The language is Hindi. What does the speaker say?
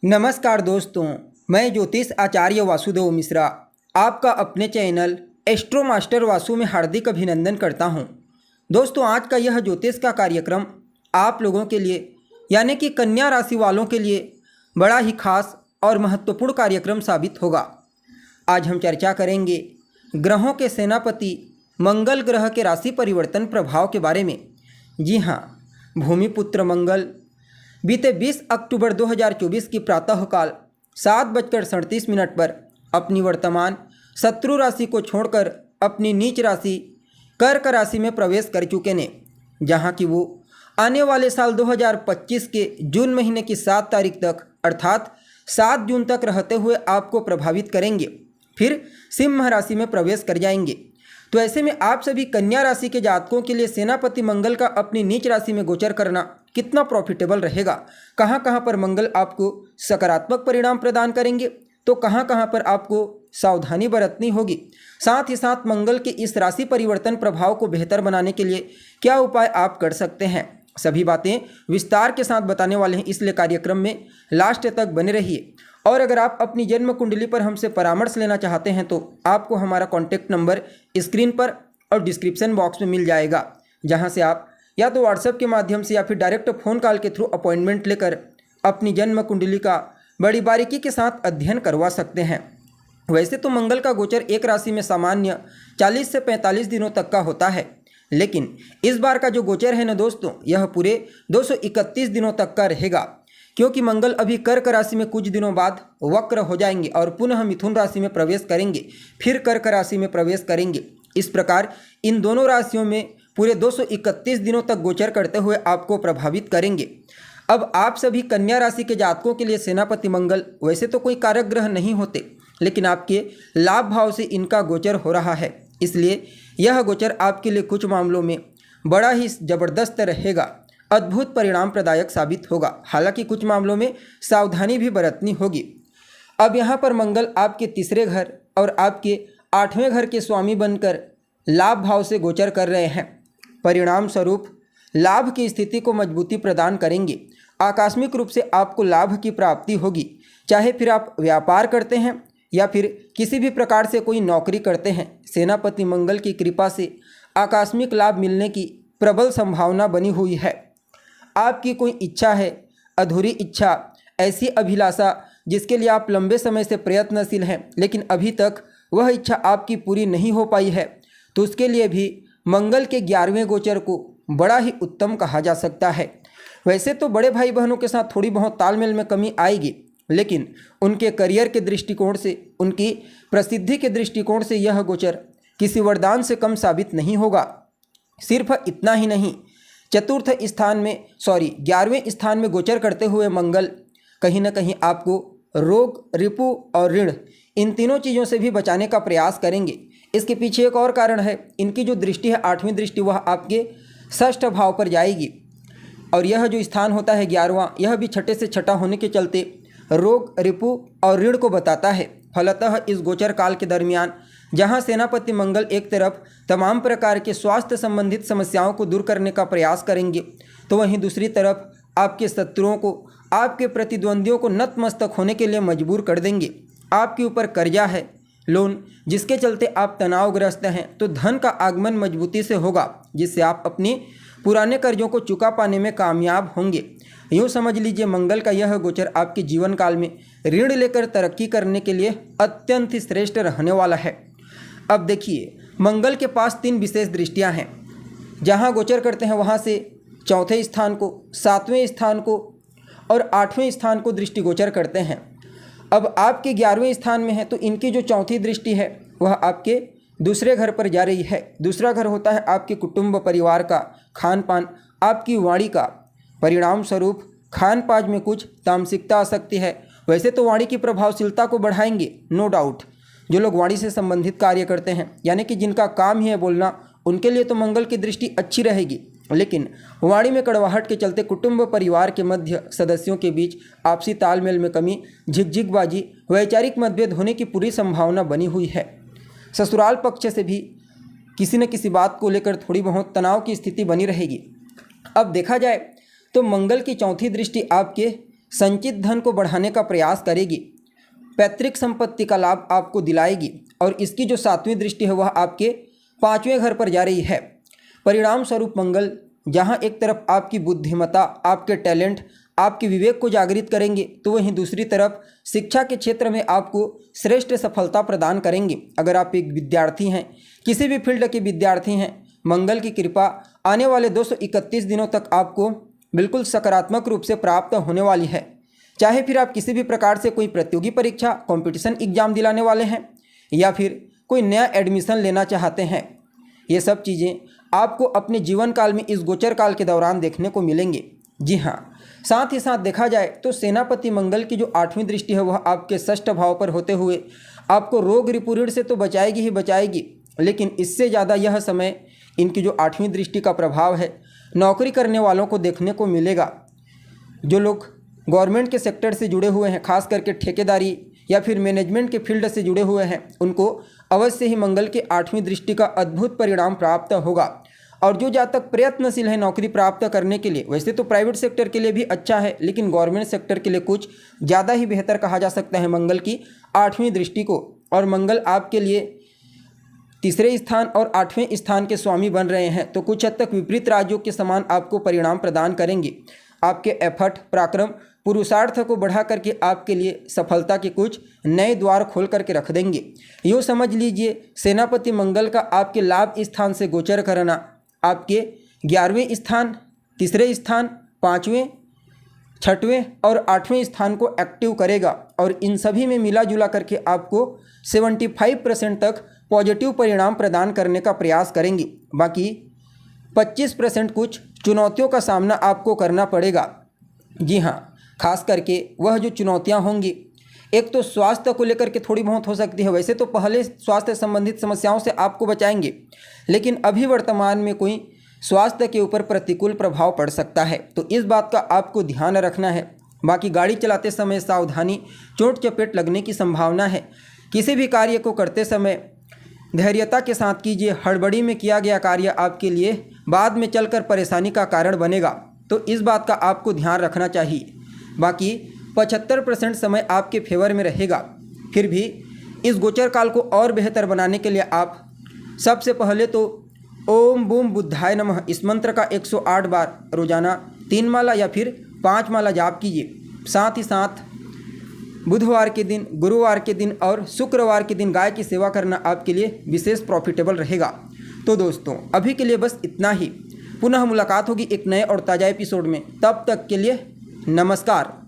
नमस्कार दोस्तों, मैं ज्योतिष आचार्य वासुदेव मिश्रा आपका अपने चैनल एस्ट्रो मास्टर वासु में हार्दिक अभिनंदन करता हूं। दोस्तों, आज का यह ज्योतिष का कार्यक्रम आप लोगों के लिए यानी कि कन्या राशि वालों के लिए बड़ा ही खास और महत्वपूर्ण कार्यक्रम साबित होगा। आज हम चर्चा करेंगे ग्रहों के सेनापति मंगल ग्रह के राशि परिवर्तन प्रभाव के बारे में। जी हाँ, भूमिपुत्र मंगल बीते 20 अक्टूबर 2024 की प्रातःकाल 7:37 पर अपनी वर्तमान शत्रु राशि को छोड़कर अपनी नीच राशि कर्क राशि में प्रवेश कर चुके ने, जहां कि वो आने वाले साल 2025 के जून महीने की 7 तारीख तक अर्थात 7 जून तक रहते हुए आपको प्रभावित करेंगे। फिर सिंह राशि में प्रवेश कर जाएंगे। तो ऐसे में आप सभी कन्या राशि के जातकों के लिए सेनापति मंगल का अपनी नीच राशि में गोचर करना कितना प्रॉफिटेबल रहेगा, कहाँ कहाँ पर मंगल आपको सकारात्मक परिणाम प्रदान करेंगे, तो कहाँ कहाँ पर आपको सावधानी बरतनी होगी, साथ ही साथ मंगल के इस राशि परिवर्तन प्रभाव को बेहतर बनाने के लिए क्या उपाय आप कर सकते हैं, सभी बातें विस्तार के साथ बताने वाले हैं। इसलिए कार्यक्रम में लास्ट तक बने रहिए। और अगर आप अपनी जन्म कुंडली पर हमसे परामर्श लेना चाहते हैं तो आपको हमारा कॉन्टैक्ट नंबर स्क्रीन पर और डिस्क्रिप्शन बॉक्स में मिल जाएगा, जहां से आप या तो व्हाट्सएप के माध्यम से या फिर डायरेक्ट फ़ोन कॉल के थ्रू अपॉइंटमेंट लेकर अपनी जन्म कुंडली का बड़ी बारीकी के साथ अध्ययन करवा सकते हैं। वैसे तो मंगल का गोचर एक राशि में सामान्य 40 से 45 दिनों तक का होता है, लेकिन इस बार का जो गोचर है ना दोस्तों, यह पूरे 231 दिनों तक का रहेगा, क्योंकि मंगल अभी कर्क राशि में कुछ दिनों बाद वक्र हो जाएंगे और पुनः मिथुन राशि में प्रवेश करेंगे, फिर कर्क राशि में प्रवेश करेंगे। इस प्रकार इन दोनों राशियों में पूरे 231 दिनों तक गोचर करते हुए आपको प्रभावित करेंगे। अब आप सभी कन्या राशि के जातकों के लिए सेनापति मंगल वैसे तो कोई कारक ग्रह नहीं होते, लेकिन आपके लाभ भाव से इनका गोचर हो रहा है, इसलिए यह गोचर आपके लिए कुछ मामलों में बड़ा ही जबरदस्त रहेगा, अद्भुत परिणाम प्रदायक साबित होगा। हालांकि कुछ मामलों में सावधानी भी बरतनी होगी। अब यहाँ पर मंगल आपके तीसरे घर और आपके 8वें घर के स्वामी बनकर लाभ भाव से गोचर कर रहे हैं। परिणाम स्वरूप लाभ की स्थिति को मजबूती प्रदान करेंगे। आकस्मिक रूप से आपको लाभ की प्राप्ति होगी, चाहे फिर आप व्यापार करते हैं या फिर किसी भी प्रकार से कोई नौकरी करते हैं। सेनापति मंगल की कृपा से आकस्मिक लाभ मिलने की प्रबल संभावना बनी हुई है। आपकी कोई इच्छा है, अधूरी इच्छा, ऐसी अभिलाषा जिसके लिए आप लंबे समय से प्रयत्नशील हैं, लेकिन अभी तक वह इच्छा आपकी पूरी नहीं हो पाई है, तो उसके लिए भी मंगल के 11वें गोचर को बड़ा ही उत्तम कहा जा सकता है। वैसे तो बड़े भाई बहनों के साथ थोड़ी बहुत तालमेल में कमी आएगी, लेकिन उनके करियर के दृष्टिकोण से, उनकी प्रसिद्धि के दृष्टिकोण से यह गोचर किसी वरदान से कम साबित नहीं होगा। सिर्फ इतना ही नहीं, 11वें स्थान में गोचर करते हुए मंगल कहीं ना कहीं आपको रोग, रिपु और ऋण, इन तीनों चीज़ों से भी बचाने का प्रयास करेंगे। इसके पीछे एक और कारण है, इनकी जो दृष्टि है 8वीं दृष्टि, वह आपके 6ठ भाव पर जाएगी, और यह जो स्थान होता है 11वां, यह भी छठे से छठा होने के चलते रोग, रिपु और ऋण को बताता है। फलतः इस गोचर काल के दरमियान जहां सेनापति मंगल एक तरफ तमाम प्रकार के स्वास्थ्य संबंधित समस्याओं को दूर करने का प्रयास करेंगे, तो वहीं दूसरी तरफ आपके शत्रुओं को, आपके प्रतिद्वंदियों को नतमस्तक होने के लिए मजबूर कर देंगे। आपके ऊपर कर्जा है, लोन, जिसके चलते आप तनावग्रस्त हैं, तो धन का आगमन मजबूती से होगा, जिससे आप अपने पुराने कर्जों को चुका पाने में कामयाब होंगे। यूँ समझ लीजिए मंगल का यह गोचर आपके जीवन काल में ऋण लेकर तरक्की करने के लिए अत्यंत श्रेष्ठ रहने वाला है। अब देखिए, मंगल के पास 3 विशेष दृष्टियां हैं। जहां गोचर करते हैं वहां से 4थे स्थान को, 7वें स्थान को और 8वें स्थान को दृष्टि गोचर करते हैं। अब आपके 11वें स्थान में है, तो इनकी जो 4थी दृष्टि है वह आपके दूसरे घर पर जा रही है। दूसरा घर होता है आपके कुटुंब परिवार का, खान पान, आपकी वाणी का। परिणाम स्वरूप खान पान में कुछ तामसिकता आ सकती है। वैसे तो वाणी की प्रभावशीलता को बढ़ाएंगे, नो डाउट। जो लोग वाणी से संबंधित कार्य करते हैं, यानी कि जिनका काम ही है बोलना, उनके लिए तो मंगल की दृष्टि अच्छी रहेगी, लेकिन वाणी में कड़वाहट के चलते कुटुंब परिवार के मध्य सदस्यों के बीच आपसी तालमेल में कमी, झिकझिकबाजी, वैचारिक मतभेद होने की पूरी संभावना बनी हुई है। ससुराल पक्ष से भी किसी न किसी बात को लेकर थोड़ी बहुत तनाव की स्थिति बनी रहेगी। अब देखा जाए तो मंगल की 4थी दृष्टि आपके संचित धन को बढ़ाने का प्रयास करेगी, पैतृक संपत्ति का लाभ आपको दिलाएगी और इसकी जो 7वीं दृष्टि है वह आपके 5वें घर पर जा रही है। परिणाम स्वरूप मंगल जहाँ एक तरफ आपकी बुद्धिमत्ता, आपके टैलेंट, आपके विवेक को जागृत करेंगे, तो वहीं दूसरी तरफ शिक्षा के क्षेत्र में आपको श्रेष्ठ सफलता प्रदान करेंगे। अगर आप एक विद्यार्थी हैं, किसी भी फील्ड के विद्यार्थी हैं, मंगल की कृपा आने वाले 231 दिनों तक आपको बिल्कुल सकारात्मक रूप से प्राप्त होने वाली है। चाहे फिर आप किसी भी प्रकार से कोई प्रतियोगी परीक्षा, कंपटीशन एग्जाम दिलाने वाले हैं या फिर कोई नया एडमिशन लेना चाहते हैं, ये सब चीज़ें आपको अपने जीवन काल में इस गोचर काल के दौरान देखने को मिलेंगे। जी हाँ, साथ ही साथ देखा जाए तो सेनापति मंगल की जो 8वीं दृष्टि है वह आपके 6ठ भाव पर होते हुए आपको रोग रिपुरीड से तो बचाएगी ही बचाएगी, लेकिन इससे ज़्यादा यह समय इनकी जो 8वीं दृष्टि का प्रभाव है नौकरी करने वालों को देखने को मिलेगा। जो लोग गवर्नमेंट के सेक्टर से जुड़े हुए हैं, खास करके ठेकेदारी या फिर मैनेजमेंट के फील्ड से जुड़े हुए हैं, उनको अवश्य ही मंगल के 8वीं दृष्टि का अद्भुत परिणाम प्राप्त होगा। और जो जातक प्रयत्नशील है नौकरी प्राप्त करने के लिए, वैसे तो प्राइवेट सेक्टर के लिए भी अच्छा है, लेकिन गवर्नमेंट सेक्टर के लिए कुछ ज़्यादा ही बेहतर कहा जा सकता है मंगल की 8वीं दृष्टि को। और मंगल आपके लिए 3रे स्थान और 8वें स्थान के स्वामी बन रहे हैं, तो कुछ हद तक विपरीत राज्यों के समान आपको परिणाम प्रदान करेंगे। आपके एफर्ट, पराक्रम, पुरुषार्थ को बढ़ा करके आपके लिए सफलता के कुछ नए द्वार खोल करके रख देंगे। यूँ समझ लीजिए, सेनापति मंगल का आपके लाभ स्थान से गोचर करना आपके 11वें स्थान, 3रे स्थान, 5वें, 6वें और 8वें स्थान को एक्टिव करेगा और इन सभी में मिला जुला करके आपको 75% तक पॉजिटिव परिणाम प्रदान करने का प्रयास करेंगी। बाकी 25% कुछ चुनौतियों का सामना आपको करना पड़ेगा। जी हाँ, खास करके वह जो चुनौतियां होंगी, एक तो स्वास्थ्य को लेकर के थोड़ी बहुत हो सकती है। वैसे तो पहले स्वास्थ्य संबंधित समस्याओं से आपको बचाएंगे, लेकिन अभी वर्तमान में कोई स्वास्थ्य के ऊपर प्रतिकूल प्रभाव पड़ सकता है, तो इस बात का आपको ध्यान रखना है। बाकी गाड़ी चलाते समय सावधानी, चोट चपेट लगने की संभावना है। किसी भी कार्य को करते समय धैर्यता के साथ कीजिए। हड़बड़ी में किया गया कार्य आपके लिए बाद में चलकर परेशानी का कारण बनेगा, तो इस बात का आपको ध्यान रखना चाहिए। बाकी 75% समय आपके फेवर में रहेगा। फिर भी इस गोचर काल को और बेहतर बनाने के लिए आप सबसे पहले तो ओम बूम बुद्धाय नमः इस मंत्र का 108 बार रोजाना 3 माला या फिर 5 माला जाप कीजिए। साथ ही साथ बुधवार के दिन, गुरुवार के दिन और शुक्रवार के दिन गाय की सेवा करना आपके लिए विशेष प्रॉफिटेबल रहेगा। तो दोस्तों, अभी के लिए बस इतना ही। पुनः मुलाकात होगी एक नए और ताज़ा एपिसोड में। तब तक के लिए नमस्कार।